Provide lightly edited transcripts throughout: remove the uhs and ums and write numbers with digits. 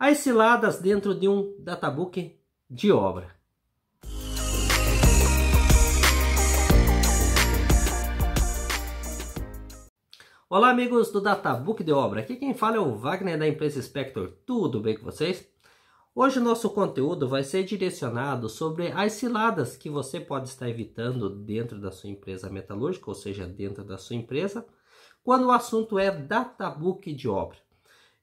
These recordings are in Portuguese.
As ciladas dentro de um databook de obra. Olá amigos do Databook de Obra, aqui quem fala é o Wagner da empresa Spector, tudo bem com vocês? Hoje o nosso conteúdo vai ser direcionado sobre as ciladas que você pode estar evitando dentro da sua empresa metalúrgica, ou seja, dentro da sua empresa, quando o assunto é Databook de Obra.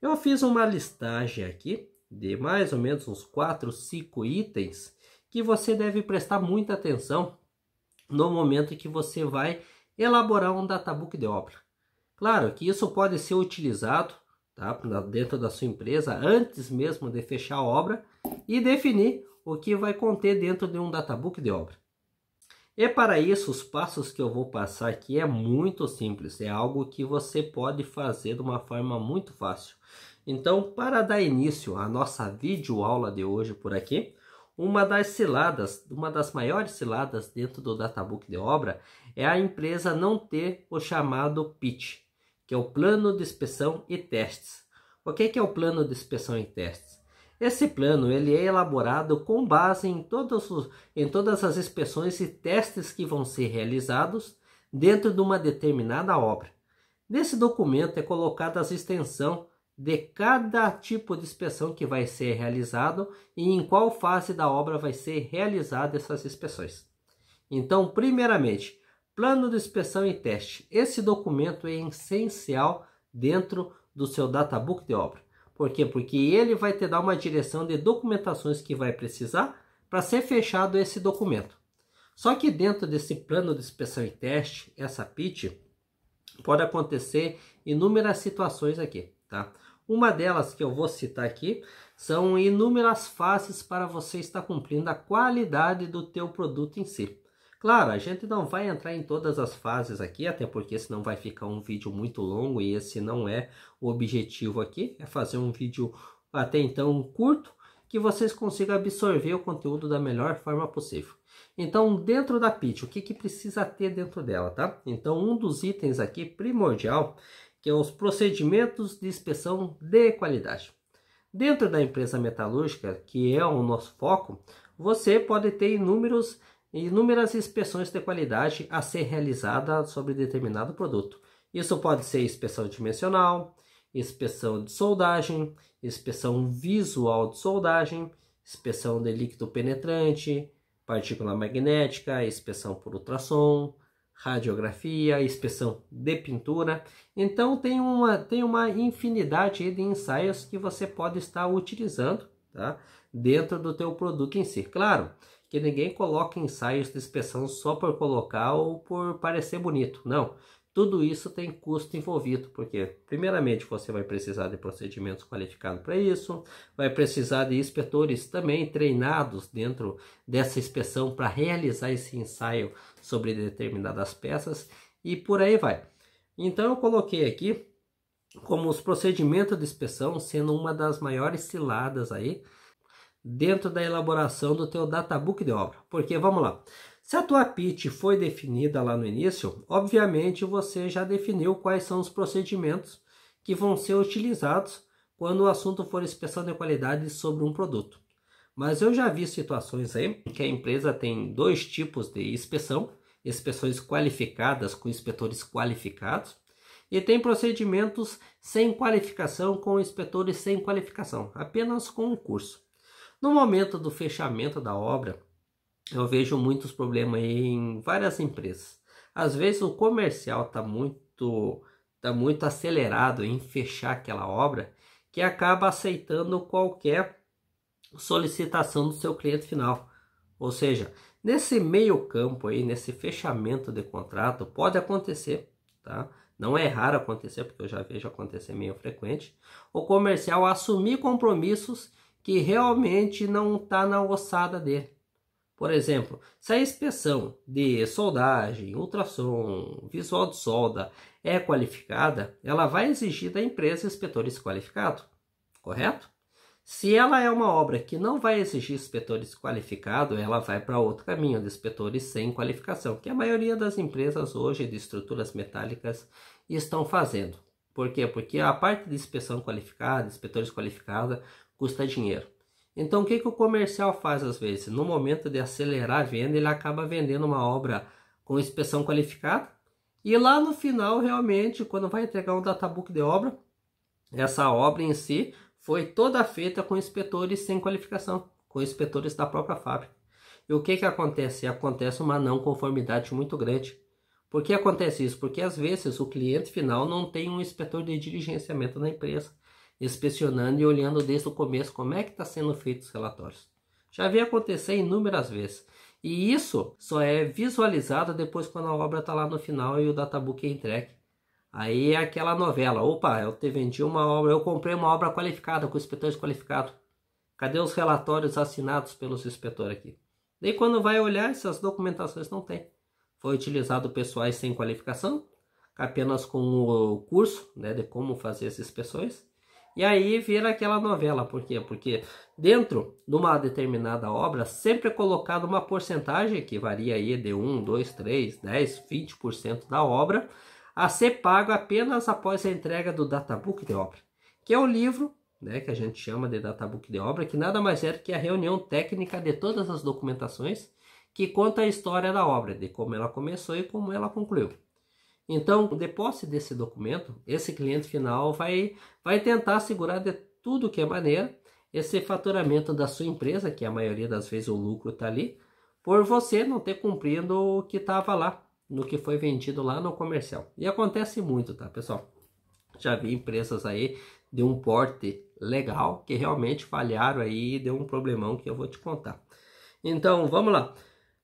Eu fiz uma listagem aqui de mais ou menos uns 4, 5 itens que você deve prestar muita atenção no momento que você vai elaborar um Databook de Obra. Claro que isso pode ser utilizado, tá, dentro da sua empresa antes mesmo de fechar a obra e definir o que vai conter dentro de um Databook de obra. E para isso, os passos que eu vou passar aqui é muito simples, é algo que você pode fazer de uma forma muito fácil. Então, para dar início à nossa videoaula de hoje por aqui, uma das maiores ciladas dentro do Databook de obra é a empresa não ter o chamado PIT, que é o Plano de Inspeção e Testes. O que é o Plano de Inspeção e Testes? Esse plano ele é elaborado com base em todas as inspeções e testes que vão ser realizados dentro de uma determinada obra. Nesse documento é colocada a extensão de cada tipo de inspeção que vai ser realizado e em qual fase da obra vai ser realizada essas inspeções. Então, primeiramente, Plano de Inspeção e Teste. Esse documento é essencial dentro do seu Databook de obra. Por quê? Porque ele vai te dar uma direção de documentações que vai precisar para ser fechado esse documento. Só que dentro desse Plano de Inspeção e Teste, essa PIT, pode acontecer inúmeras situações aqui, tá? Uma delas que eu vou citar aqui são inúmeras fases para você estar cumprindo a qualidade do teu produto em si. Claro, a gente não vai entrar em todas as fases aqui, até porque senão vai ficar um vídeo muito longo e esse não é o objetivo aqui, é fazer um vídeo até então curto, que vocês consigam absorver o conteúdo da melhor forma possível. Então, dentro da PIT, o que precisa ter dentro dela, tá? Então, um dos itens aqui primordial, que é os procedimentos de inspeção de qualidade. Dentro da empresa metalúrgica, que é o nosso foco, você pode ter inúmeras inspeções de qualidade a ser realizada sobre determinado produto. Isso pode ser inspeção dimensional, inspeção de soldagem, inspeção visual de soldagem, inspeção de líquido penetrante, partícula magnética, inspeção por ultrassom, radiografia, inspeção de pintura. Então tem uma infinidade de ensaios que você pode estar utilizando, tá, dentro do teu produto em si. Claro que ninguém coloca ensaios de inspeção só por colocar ou por parecer bonito. Não, tudo isso tem custo envolvido, porque primeiramente você vai precisar de procedimentos qualificados para isso, vai precisar de inspetores também treinados dentro dessa inspeção para realizar esse ensaio sobre determinadas peças e por aí vai. Então eu coloquei aqui como os procedimentos de inspeção sendo uma das maiores ciladas aí dentro da elaboração do teu Databook de obra. Porque, vamos lá, se a tua PIT foi definida lá no início, obviamente você já definiu quais são os procedimentos que vão ser utilizados quando o assunto for inspeção de qualidade sobre um produto. Mas eu já vi situações aí que a empresa tem dois tipos de inspeção, inspeções qualificadas com inspetores qualificados, e tem procedimentos sem qualificação com inspetores sem qualificação, apenas com um curso. No momento do fechamento da obra, eu vejo muitos problemas em várias empresas. Às vezes o comercial está muito acelerado em fechar aquela obra que acaba aceitando qualquer solicitação do seu cliente final. Ou seja, nesse meio campo aí, nesse fechamento de contrato, pode acontecer, tá? Não é raro acontecer, porque eu já vejo acontecer meio frequente, o comercial assumir compromissos que realmente não está na ossada dele. Por exemplo, se a inspeção de soldagem, ultrassom, visual de solda é qualificada, ela vai exigir da empresa inspetores qualificados, correto? Se ela é uma obra que não vai exigir inspetores qualificados, ela vai para outro caminho de inspetores sem qualificação, que a maioria das empresas hoje de estruturas metálicas estão fazendo. Por quê? Porque a parte de inspeção qualificada, inspetores qualificados, custa dinheiro. Então o que o comercial faz às vezes? No momento de acelerar a venda, ele acaba vendendo uma obra com inspeção qualificada, e lá no final, realmente, quando vai entregar um databook de obra, essa obra em si foi toda feita com inspetores sem qualificação, com inspetores da própria fábrica. E o que acontece? Acontece uma não conformidade muito grande. Por que acontece isso? Porque às vezes o cliente final não tem um inspetor de diligenciamento na empresa, inspecionando e olhando desde o começo como é que está sendo feitos os relatórios. Já vi acontecer inúmeras vezes. E isso só é visualizado depois quando a obra está lá no final e o databook é entregue. Aí é aquela novela, opa, eu te vendi uma obra, eu comprei uma obra qualificada, com inspetores qualificados. Cadê os relatórios assinados pelos inspetores aqui? Daí quando vai olhar, essas documentações não tem. Foi utilizado pessoais sem qualificação, apenas com o curso, né, de como fazer as inspeções. E aí vira aquela novela, por quê? Porque dentro de uma determinada obra sempre é colocada uma porcentagem que varia aí de 1, 2, 3, 10, 20% da obra a ser pago apenas após a entrega do databook de obra, que é o livro, né, que a gente chama de databook de obra, que nada mais é do que a reunião técnica de todas as documentações que conta a história da obra, de como ela começou e como ela concluiu. Então, de posse desse documento, esse cliente final vai tentar segurar de tudo que é maneira esse faturamento da sua empresa, que a maioria das vezes o lucro está ali, por você não ter cumprido o que estava lá, no que foi vendido lá no comercial. E acontece muito, tá, pessoal? Já vi empresas aí de um porte legal que realmente falharam aí e deu um problemão que eu vou te contar. Então, vamos lá.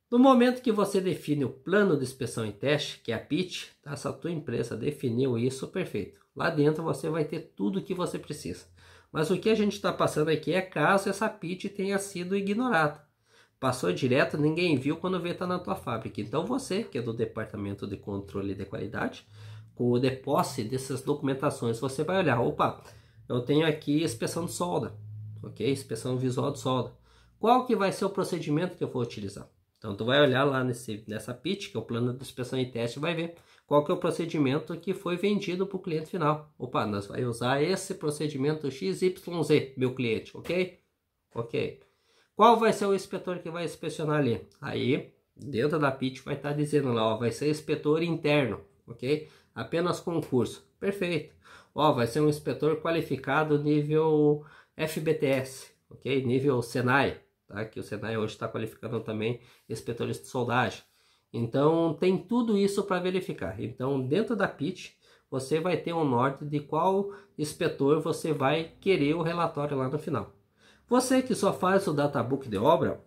No momento que você define o plano de inspeção e teste, que é a PIT, tá? Se a tua empresa definiu isso, perfeito. Lá dentro você vai ter tudo o que você precisa. Mas o que a gente está passando aqui é caso essa PIT tenha sido ignorada. Passou direto, ninguém viu quando veio estar na tua fábrica. Então você, que é do departamento de controle de qualidade, com o de posse dessas documentações, você vai olhar, opa, eu tenho aqui inspeção de solda, ok? Inspeção visual de solda. Qual que vai ser o procedimento que eu vou utilizar? Então tu vai olhar lá nessa PIT, que é o plano de inspeção e teste, vai ver qual que é o procedimento que foi vendido para o cliente final. Opa, nós vamos usar esse procedimento XYZ, meu cliente, ok? Ok. Qual vai ser o inspetor que vai inspecionar ali? Aí, dentro da PIT vai estar dizendo lá, ó, vai ser inspetor interno, ok? Apenas concurso. Perfeito. Ó, vai ser um inspetor qualificado nível FBTS, ok? Nível Senai, tá? Que o Senai hoje está qualificando também inspetores de soldagem. Então, tem tudo isso para verificar. Então, dentro da PIT, você vai ter um norte de qual inspetor você vai querer o relatório lá no final. Você que só faz o databook de obra,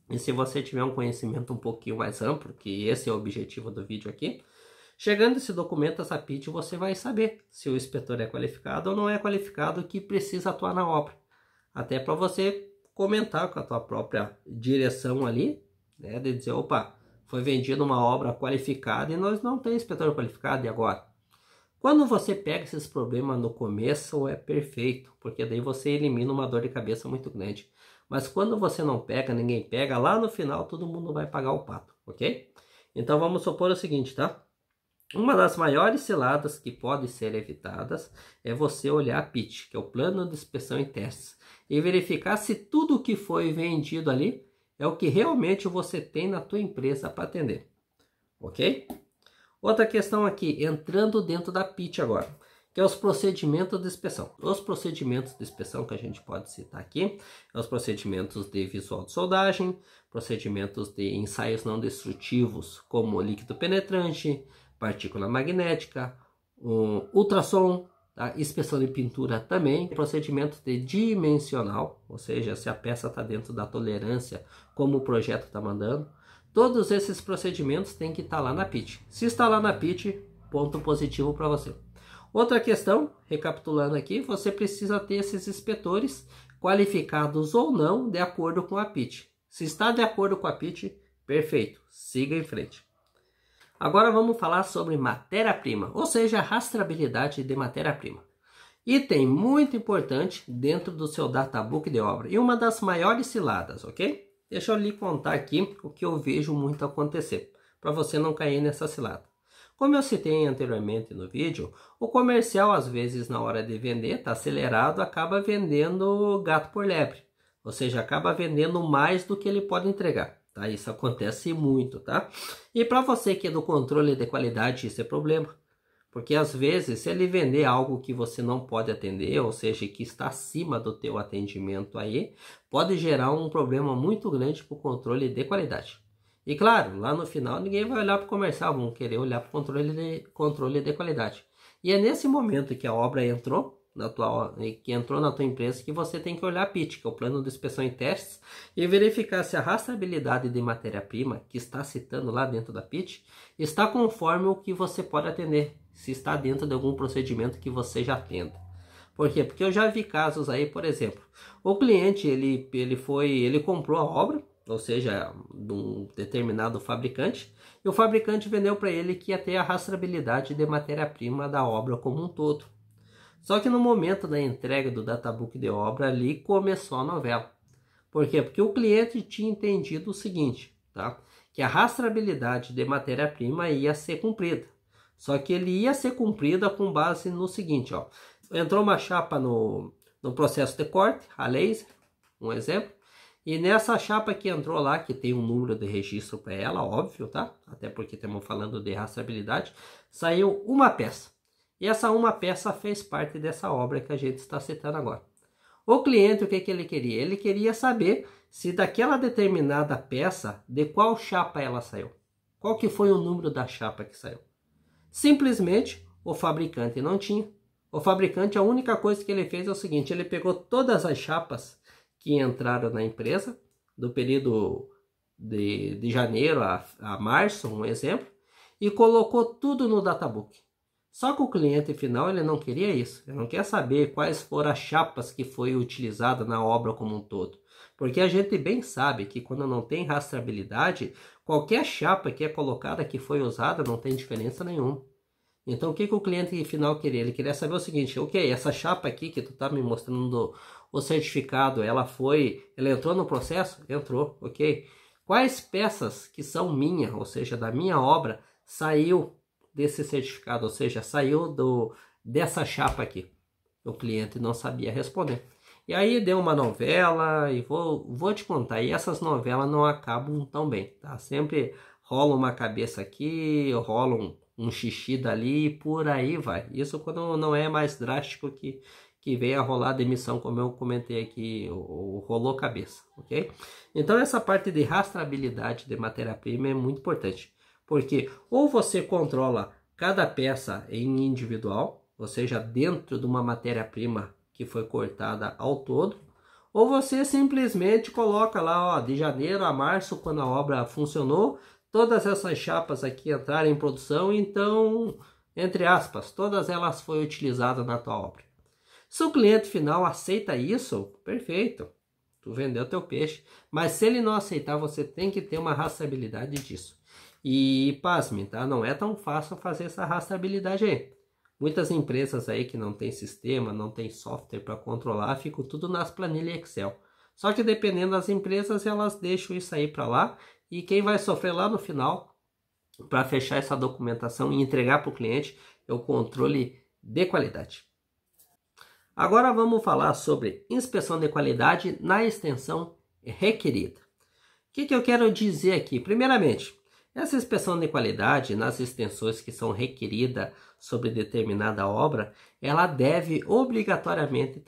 e se você tiver um conhecimento um pouquinho mais amplo, que esse é o objetivo do vídeo aqui, chegando esse documento, essa PIT, você vai saber se o inspetor é qualificado ou não é qualificado, que precisa atuar na obra. Até para você comentar com a tua própria direção ali, né, de dizer, opa, foi vendida uma obra qualificada e nós não temos inspetor qualificado, e agora? Quando você pega esses problemas no começo é perfeito, porque daí você elimina uma dor de cabeça muito grande. Mas quando você não pega, ninguém pega, lá no final todo mundo vai pagar o pato, ok? Então vamos supor o seguinte, tá? Uma das maiores ciladas que podem ser evitadas é você olhar a PIT, que é o plano de inspeção e testes, e verificar se tudo o que foi vendido ali é o que realmente você tem na tua empresa para atender, ok? Outra questão aqui, entrando dentro da PIT agora, que é os procedimentos de inspeção. Os procedimentos de inspeção que a gente pode citar aqui, é os procedimentos de visual de soldagem, procedimentos de ensaios não destrutivos, como líquido penetrante, partícula magnética, ultrassom, tá? Inspeção de pintura também, procedimento de dimensional, ou seja, se a peça está dentro da tolerância, como o projeto está mandando. Todos esses procedimentos têm que estar lá na PIT. Se está lá na PIT, ponto positivo para você. Outra questão, recapitulando aqui, você precisa ter esses inspetores qualificados ou não de acordo com a PIT. Se está de acordo com a PIT, perfeito, siga em frente. Agora vamos falar sobre matéria-prima, ou seja, a rastreabilidade de matéria-prima. Item muito importante dentro do seu databook de obra e uma das maiores ciladas, ok? Deixa eu lhe contar aqui o que eu vejo muito acontecer, para você não cair nessa cilada. Como eu citei anteriormente no vídeo, o comercial às vezes na hora de vender, está acelerado, acaba vendendo gato por lebre. Ou seja, acaba vendendo mais do que ele pode entregar. Tá? Isso acontece muito, tá? E para você que é do controle de qualidade, isso é problema. Porque às vezes, se ele vender algo que você não pode atender, ou seja, que está acima do teu atendimento aí, pode gerar um problema muito grande para o controle de qualidade. E claro, lá no final ninguém vai olhar para o comercial, vão querer olhar para o controle de qualidade. E é nesse momento que a obra entrou na tua empresa que você tem que olhar a PIT, que é o plano de inspeção e testes, e verificar se a rastreabilidade de matéria-prima que está citando lá dentro da PIT está conforme o que você pode atender, se está dentro de algum procedimento que você já atenda. Por quê? Porque eu já vi casos aí, por exemplo, o cliente ele comprou a obra, ou seja, de um determinado fabricante, e o fabricante vendeu para ele que ia ter a rastreabilidade de matéria-prima da obra como um todo. Só que no momento da entrega do databook de obra ali começou a novela. Por quê? Porque o cliente tinha entendido o seguinte, tá? Que a rastreabilidade de matéria-prima ia ser cumprida. Só que ele ia ser cumprida com base no seguinte, ó. Entrou uma chapa no processo de corte, a laser, um exemplo. E nessa chapa que entrou lá, que tem um número de registro para ela, óbvio, tá? Até porque estamos falando de rastreabilidade, saiu uma peça. E essa uma peça fez parte dessa obra que a gente está citando agora. O cliente, o que ele queria? Ele queria saber se daquela determinada peça, de qual chapa ela saiu. Qual que foi o número da chapa que saiu. Simplesmente, o fabricante não tinha. O fabricante, a única coisa que ele fez é o seguinte, ele pegou todas as chapas que entraram na empresa, do período de janeiro a março, um exemplo, e colocou tudo no databook. Só que o cliente final ele não queria isso, ele não quer saber quais foram as chapas que foi utilizada na obra como um todo. Porque a gente bem sabe que quando não tem rastreabilidade, qualquer chapa que é colocada, que foi usada, não tem diferença nenhuma. Então o que o cliente final queria? Ele queria saber o seguinte, ok, essa chapa aqui que tu tá me mostrando o certificado, ela entrou no processo? Entrou, ok. Quais peças que são minhas, ou seja, da minha obra, saiu desse certificado, ou seja, saiu dessa chapa aqui? O cliente não sabia responder. E aí deu uma novela, e vou te contar, e essas novelas não acabam tão bem, tá? Sempre rola uma cabeça aqui, rola um xixi dali, e por aí vai. Isso quando não é mais drástico que vem a rolar demissão, como eu comentei aqui, rolou cabeça, ok? Então essa parte de rastreabilidade de matéria-prima é muito importante. Porque ou você controla cada peça em individual, ou seja, dentro de uma matéria-prima que foi cortada ao todo, ou você simplesmente coloca lá, ó, de janeiro a março, quando a obra funcionou, todas essas chapas aqui entraram em produção, então, entre aspas, todas elas foram utilizadas na tua obra. Se o cliente final aceita isso, perfeito, tu vendeu teu peixe. Mas se ele não aceitar, você tem que ter uma rastreabilidade disso. E pasme, tá? Não é tão fácil fazer essa rastreabilidade aí. Muitas empresas aí que não tem sistema, não tem software para controlar, ficam tudo nas planilhas Excel. Só que dependendo das empresas, elas deixam isso aí para lá. E quem vai sofrer lá no final, para fechar essa documentação e entregar para o cliente, é o controle de qualidade. Agora vamos falar sobre inspeção de qualidade na extensão requerida. O que eu quero dizer aqui? Primeiramente, essa inspeção de qualidade nas extensões que são requeridas sobre determinada obra, ela deve obrigatoriamente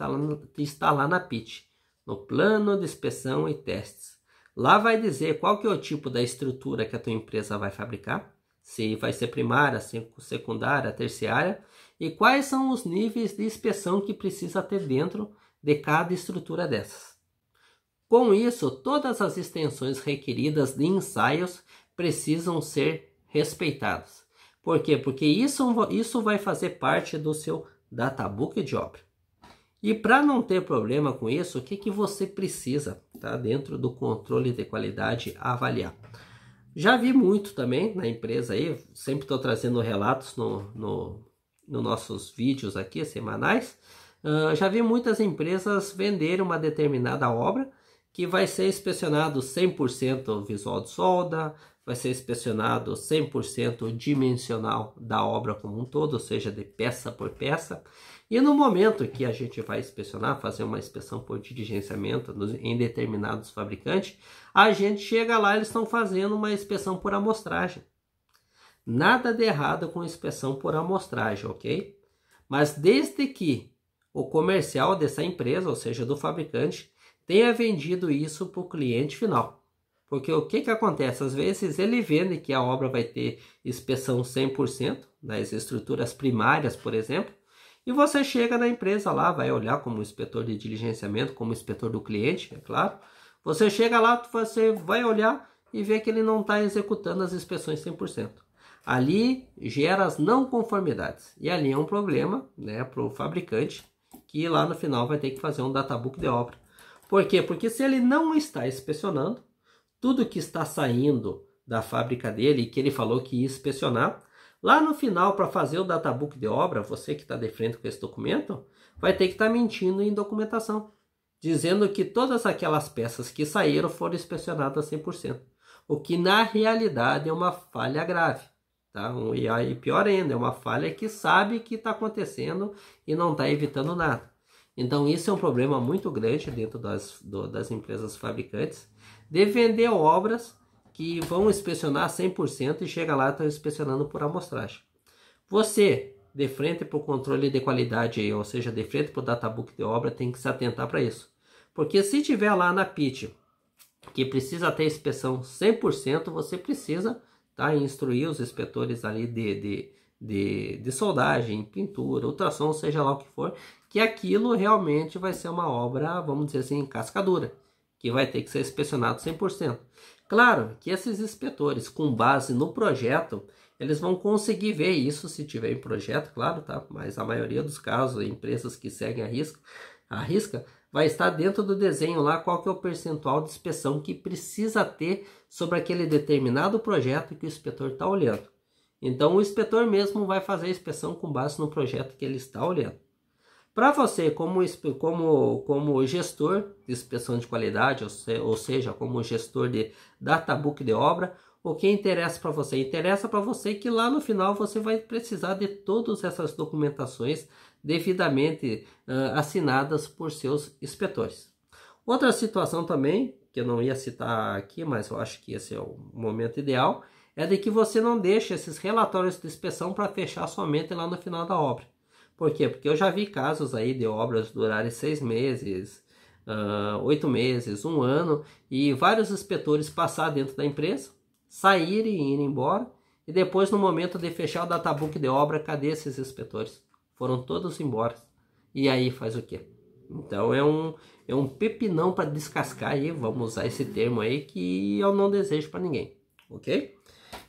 estar lá na PIT, no plano de inspeção e testes. Lá vai dizer qual que é o tipo da estrutura que a tua empresa vai fabricar, se vai ser primária, secundária, terciária, e quais são os níveis de inspeção que precisa ter dentro de cada estrutura dessas. Com isso, todas as extensões requeridas de ensaios precisam ser respeitadas. Por quê? Porque isso vai fazer parte do seu databook de obra. E para não ter problema com isso, o que você precisa, tá, dentro do controle de qualidade avaliar? Já vi muito também na empresa aí, sempre estou trazendo relatos nos nossos vídeos aqui semanais. Já vi muitas empresas venderem uma determinada obra que vai ser inspecionado 100% visual de solda, vai ser inspecionado 100% dimensional da obra como um todo, ou seja, de peça por peça. E no momento que a gente vai inspecionar, fazer uma inspeção por diligenciamento em determinados fabricantes, a gente chega lá, eles estão fazendo uma inspeção por amostragem. Nada de errado com inspeção por amostragem, ok? Mas desde que o comercial dessa empresa, ou seja, do fabricante, tenha vendido isso para o cliente final. Porque o que acontece? Às vezes ele vende que a obra vai ter inspeção 100% nas estruturas primárias, por exemplo, e você chega na empresa lá, vai olhar como inspetor de diligenciamento, como inspetor do cliente, é claro. Você chega lá, você vai olhar e vê que ele não está executando as inspeções 100%. Ali gera as não conformidades. E ali é um problema, né, para o fabricante, que lá no final vai ter que fazer um databook de obra. Por quê? Porque se ele não está inspecionando, tudo que está saindo da fábrica dele, que ele falou que ia inspecionar, lá no final, para fazer o databook de obra, você que está de frente com esse documento, vai ter que estar mentindo em documentação, dizendo que todas aquelas peças que saíram foram inspecionadas 100%, o que na realidade é uma falha grave. Tá? E aí, pior ainda, é uma falha que sabe que está acontecendo e não está evitando nada. Então isso é um problema muito grande dentro das empresas fabricantes, de vender obras que vão inspecionar 100% e chega lá e estão inspecionando por amostragem. Você, de frente para o controle de qualidade, ou seja, de frente para o databook de obra, tem que se atentar para isso. Porque se tiver lá na PIT que precisa ter inspeção 100%, você precisa instruir os inspetores ali de soldagem, pintura, ultrassom, seja lá o que for, que aquilo realmente vai ser uma obra, vamos dizer assim, cascadura, que vai ter que ser inspecionado 100%. Claro que esses inspetores, com base no projeto, eles vão conseguir ver isso se tiver em projeto, claro, tá? Mas a maioria dos casos, empresas que seguem a risca, vai estar dentro do desenho lá qual que é o percentual de inspeção que precisa ter sobre aquele determinado projeto que o inspetor está olhando. Então o inspetor mesmo vai fazer a inspeção com base no projeto que ele está olhando. Para você, como gestor de inspeção de qualidade, ou seja, como gestor de databook de obra, o que interessa para você? Interessa para você que lá no final você vai precisar de todas essas documentações devidamente assinadas por seus inspetores. Outra situação também, que eu não ia citar aqui, mas eu acho que esse é o momento ideal, é de que você não deixe esses relatórios de inspeção para fechar somente lá no final da obra. Por quê? Porque eu já vi casos aí de obras durarem 6 meses, 8 meses, 1 ano, e vários inspetores passar dentro da empresa, saírem e irem embora, e depois no momento de fechar o databook de obra, cadê esses inspetores? Foram todos embora. E aí faz o quê? Então é um pepinão para descascar aí, vamos usar esse termo aí que eu não desejo para ninguém, ok?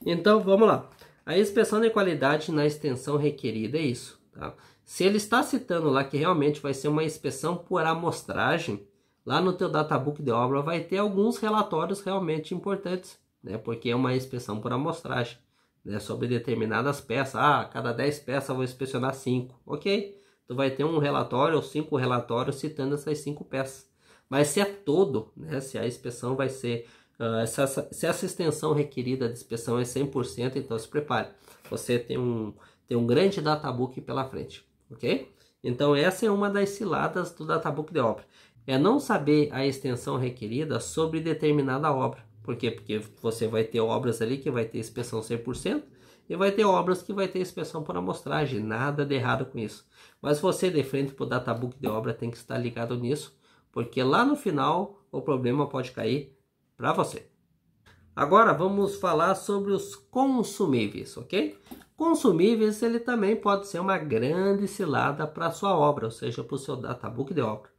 Então vamos lá. A inspeção de qualidade na extensão requerida é isso, tá? Se ele está citando lá que realmente vai ser uma inspeção por amostragem, lá no teu databook de obra vai ter alguns relatórios realmente importantes, né? Porque é uma inspeção por amostragem, né? Sobre determinadas peças. Ah, cada 10 peças eu vou inspecionar 5, ok? Tu vai ter um relatório ou 5 relatórios citando essas 5 peças. Mas se é todo, né? Se a inspeção vai ser... se essa extensão requerida de inspeção é 100%, então se prepare. Você tem um grande databook pela frente, ok? Então essa é uma das ciladas do databook de obra. É não saber a extensão requerida sobre determinada obra. Por quê? Porque você vai ter obras ali que vai ter inspeção 100% e vai ter obras que vai ter inspeção por amostragem. Nada de errado com isso. Mas você, de frente para o databook de obra, tem que estar ligado nisso, porque lá no final o problema pode cair para você. Agora vamos falar sobre os consumíveis, ok? Consumíveis, ele também pode ser uma grande cilada para a sua obra, ou seja, para o seu databook de obra.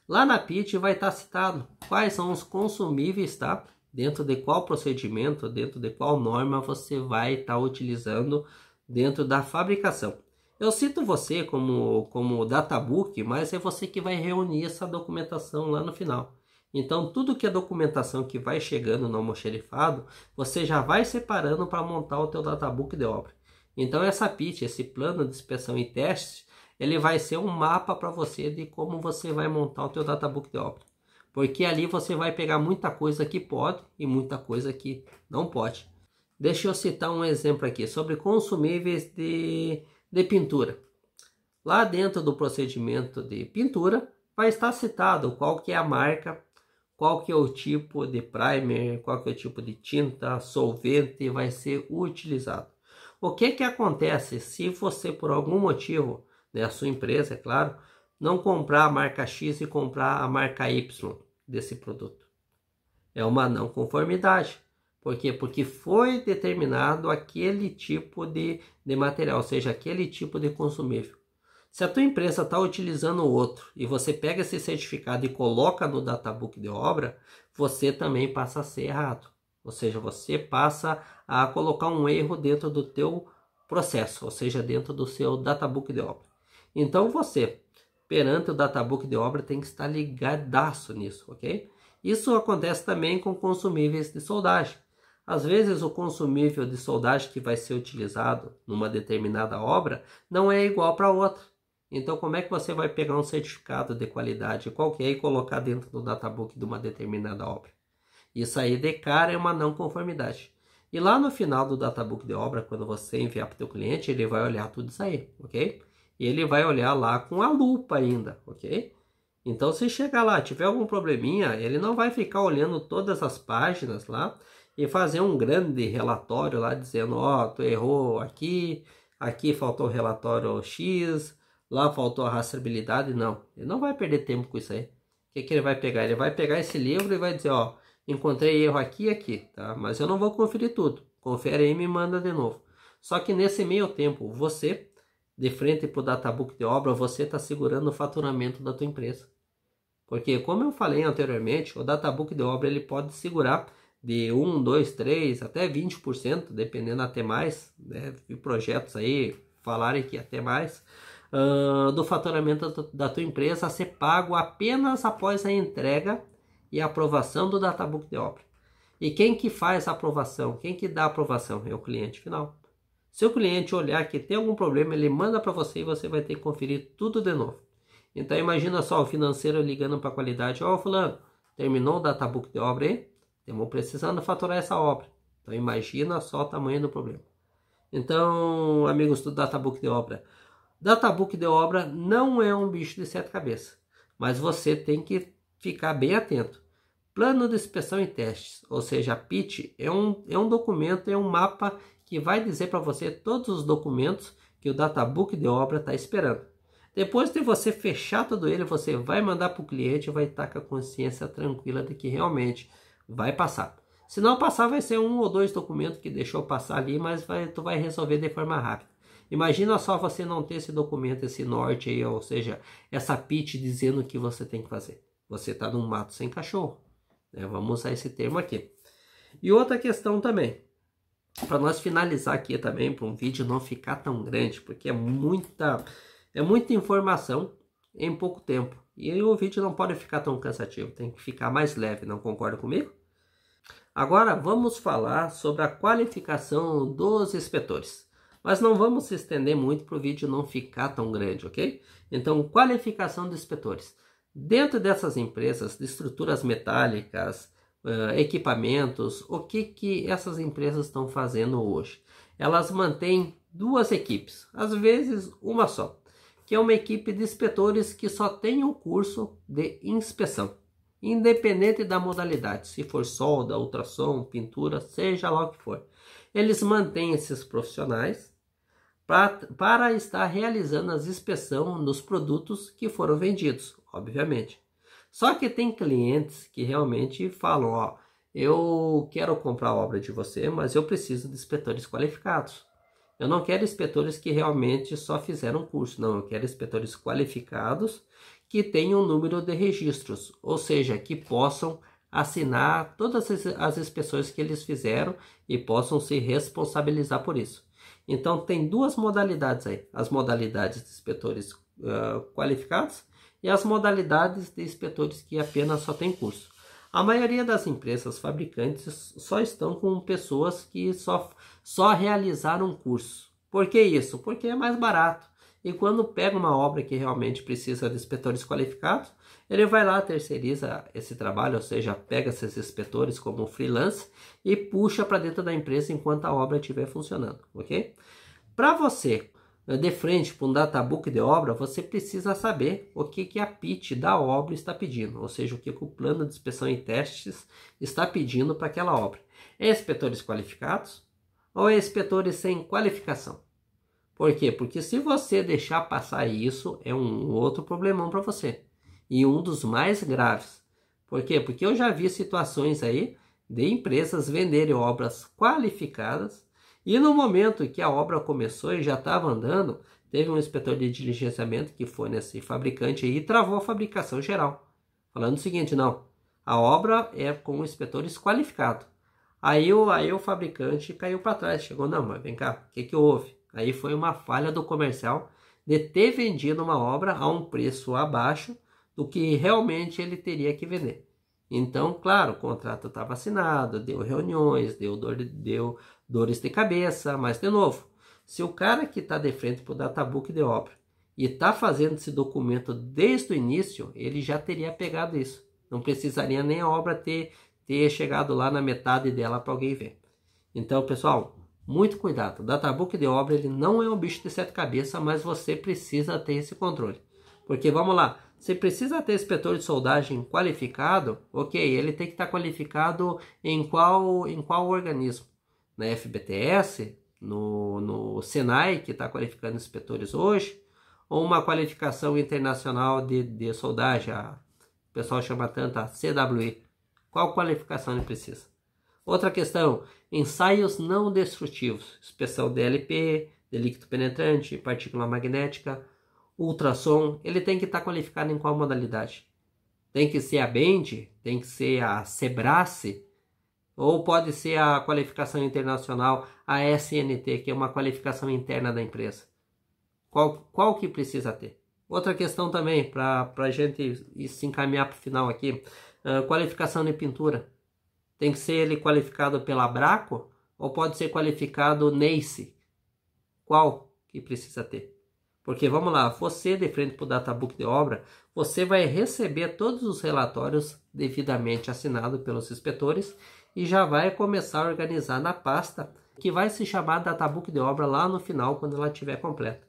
Lá na PIT vai estar citado quais são os consumíveis, tá? Dentro de qual procedimento, dentro de qual norma você vai estar utilizando dentro da fabricação. Eu cito você como databook, mas é você que vai reunir essa documentação lá no final. Então, tudo que é documentação que vai chegando no almoxerifado, você já vai separando para montar o teu databook de obra. Então, essa PIT, esse plano de inspeção e testes, ele vai ser um mapa para você de como você vai montar o teu databook de obra. porque ali você vai pegar muita coisa que pode e muita coisa que não pode. Deixa eu citar um exemplo aqui sobre consumíveis de pintura. Lá dentro do procedimento de pintura vai estar citado qual que é a marca, qual que é o tipo de primer, qual que é o tipo de tinta, solvente vai ser utilizado. O que que acontece se você por algum motivo, né, a sua empresa, é claro, não comprar a marca X e comprar a marca Y desse produto? É uma não conformidade. Por quê? Porque foi determinado aquele tipo de material, ou seja, aquele tipo de consumível. Se a tua empresa está utilizando outro e você pega esse certificado e coloca no databook de obra, você também passa a ser errado. Ou seja, você passa a colocar um erro dentro do teu processo, ou seja, dentro do seu databook de obra. Então você, perante o databook de obra, tem que estar ligadaço nisso, ok? Isso acontece também com consumíveis de soldagem. Às vezes o consumível de soldagem que vai ser utilizado numa determinada obra não é igual para outra. Então como é que você vai pegar um certificado de qualidade qualquer e colocar dentro do databook de uma determinada obra? Isso aí de cara é uma não conformidade. E lá no final do databook de obra, quando você enviar para o teu cliente, ele vai olhar tudo isso aí, ok? E ele vai olhar lá com a lupa ainda, ok? Então se chegar lá, tiver algum probleminha, ele não vai ficar olhando todas as páginas lá e fazer um grande relatório lá dizendo, ó, tu errou aqui, aqui faltou o relatório X, lá faltou a rastreabilidade. Não, ele não vai perder tempo com isso aí. O que que ele vai pegar? Ele vai pegar esse livro e vai dizer, ó, encontrei erro aqui e aqui, tá? Mas eu não vou conferir tudo. Confere aí e me manda de novo. Só que nesse meio tempo, você, de frente para o databook de obra, você está segurando o faturamento da tua empresa. Porque, como eu falei anteriormente, o databook de obra ele pode segurar de 1, 2, 3, até 20%, dependendo até mais, né? E projetos aí falarem que até mais, do faturamento da tua empresa a ser pago apenas após a entrega e aprovação do databook de obra. E quem que faz a aprovação? Quem que dá a aprovação? É o cliente final. Se o cliente olhar que tem algum problema, ele manda para você e você vai ter que conferir tudo de novo. Então imagina só o financeiro ligando para a qualidade, ó, fulano, terminou o databook de obra aí? Estamos precisando faturar essa obra. Então imagina só o tamanho do problema. Então, amigos do databook de obra, databook de obra não é um bicho de sete cabeças, mas você tem que ficar bem atento. Plano de inspeção e testes, ou seja, PIT, é um documento, é um mapa que vai dizer para você todos os documentos que o databook de obra está esperando. Depois de você fechar todo ele, você vai mandar para o cliente e vai estar com a consciência tranquila de que realmente vai passar. Se não passar, vai ser um ou dois documentos que deixou passar ali, mas tu vai resolver de forma rápida. Imagina só você não ter esse documento, esse norte aí, ou seja, essa PIT dizendo o que você tem que fazer. Você está num mato sem cachorro. Vamos usar esse termo aqui. E outra questão também, para nós finalizar aqui também, para um vídeo não ficar tão grande, porque é muita informação em pouco tempo. E o vídeo não pode ficar tão cansativo, tem que ficar mais leve, não concorda comigo? Agora vamos falar sobre a qualificação dos inspetores. Mas não vamos se estender muito para o vídeo não ficar tão grande, ok? Então, qualificação dos inspetores. Dentro dessas empresas de estruturas metálicas, equipamentos, o que essas empresas estão fazendo hoje? Elas mantêm duas equipes, às vezes uma só, que é uma equipe de inspetores que só tem o curso de inspeção, independente da modalidade, se for solda, ultrassom, pintura, seja lá o que for. Eles mantêm esses profissionais para estar realizando as inspeções nos produtos que foram vendidos, obviamente. Só que tem clientes que realmente falam, ó, eu quero comprar a obra de você, mas eu preciso de inspetores qualificados. Eu não quero inspetores que realmente só fizeram curso, não, eu quero inspetores qualificados que tenham um número de registros, ou seja, que possam assinar todas as inspeções que eles fizeram e possam se responsabilizar por isso. Então tem duas modalidades aí, as modalidades de inspetores qualificados e as modalidades de inspetores que apenas só tem curso. A maioria das empresas fabricantes só estão com pessoas que só realizaram curso. Por que isso? Porque é mais barato. E quando pega uma obra que realmente precisa de inspetores qualificados, ele vai lá, terceiriza esse trabalho, ou seja, pega esses inspetores como freelance e puxa para dentro da empresa enquanto a obra estiver funcionando, ok? Para você, de frente para um databook de obra, você precisa saber o que a PIT da obra está pedindo, ou seja, o que o plano de inspeção e testes está pedindo para aquela obra. É inspetores qualificados ou é inspetores sem qualificação? Por quê? Porque se você deixar passar isso, é um outro problemão para você. E um dos mais graves. Por quê? Porque eu já vi situações aí de empresas venderem obras qualificadas e no momento que a obra começou e já estava andando, teve um inspetor de diligenciamento que foi nesse fabricante aí e travou a fabricação geral. Falando o seguinte, não, a obra é com inspetores qualificados. Aí o fabricante caiu para trás, chegou, não, mas vem cá, o que houve? Aí foi uma falha do comercial de ter vendido uma obra a um preço abaixo do que realmente ele teria que vender. Então, claro, o contrato estava assinado, deu reuniões, deu dores de cabeça, mas de novo, se o cara que está de frente para o databook de obra e está fazendo esse documento desde o início, ele já teria pegado isso. Não precisaria nem a obra ter chegado lá na metade dela para alguém ver. Então, pessoal, muito cuidado. O databook de obra ele não é um bicho de sete cabeças, mas você precisa ter esse controle. Porque, vamos lá, você precisa ter inspetor de soldagem qualificado, ok, ele tem que estar qualificado em qual organismo? Na FBTS, no Senai, que está qualificando inspetores hoje, ou uma qualificação internacional de soldagem, o pessoal chama tanto a CWI. Qual qualificação ele precisa? Outra questão, ensaios não destrutivos, inspeção DLP, de líquido penetrante, partícula magnética, ultrassom, ele tem que estar qualificado em qual modalidade? Tem que ser a BEND? Tem que ser a SEBRACE? Ou pode ser a qualificação internacional, a SNT, que é uma qualificação interna da empresa? Qual que precisa ter? Outra questão também, para a gente se encaminhar para o final aqui, qualificação de pintura. Tem que ser ele qualificado pela Abraco ou pode ser qualificado NACE? Qual que precisa ter? Porque vamos lá, você de frente para o databook de obra, você vai receber todos os relatórios devidamente assinados pelos inspetores e já vai começar a organizar na pasta que vai se chamar databook de obra lá no final quando ela estiver completa.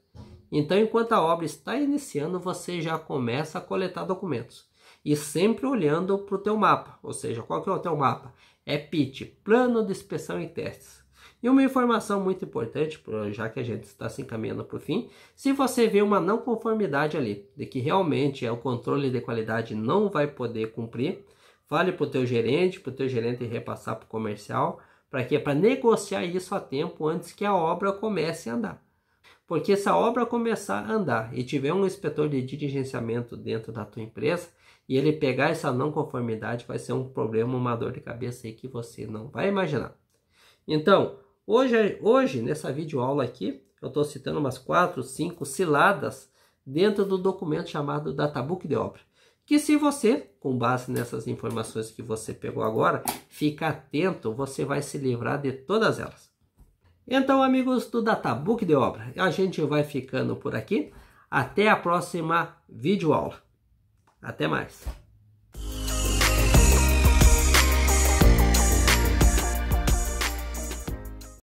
Então, enquanto a obra está iniciando, você já começa a coletar documentos. E sempre olhando para o teu mapa, ou seja, qual que é o teu mapa? É PIT, Plano de Inspeção e Testes. E uma informação muito importante, já que a gente está se encaminhando para o fim, se você vê uma não conformidade ali, de que realmente o controle de qualidade não vai poder cumprir, fale para o teu gerente repassar para o comercial, para quê? Para negociar isso a tempo antes que a obra comece a andar. Porque se a obra começar a andar e tiver um inspetor de diligenciamento dentro da tua empresa, e ele pegar essa não conformidade, vai ser um problema, uma dor de cabeça aí que você não vai imaginar. Então, hoje nessa videoaula aqui, eu estou citando umas 4, 5 ciladas dentro do documento chamado Databook de Obra. Que se você, com base nessas informações que você pegou agora, ficar atento, você vai se livrar de todas elas. Então, amigos do Databook de Obra, a gente vai ficando por aqui. Até a próxima videoaula. Até mais.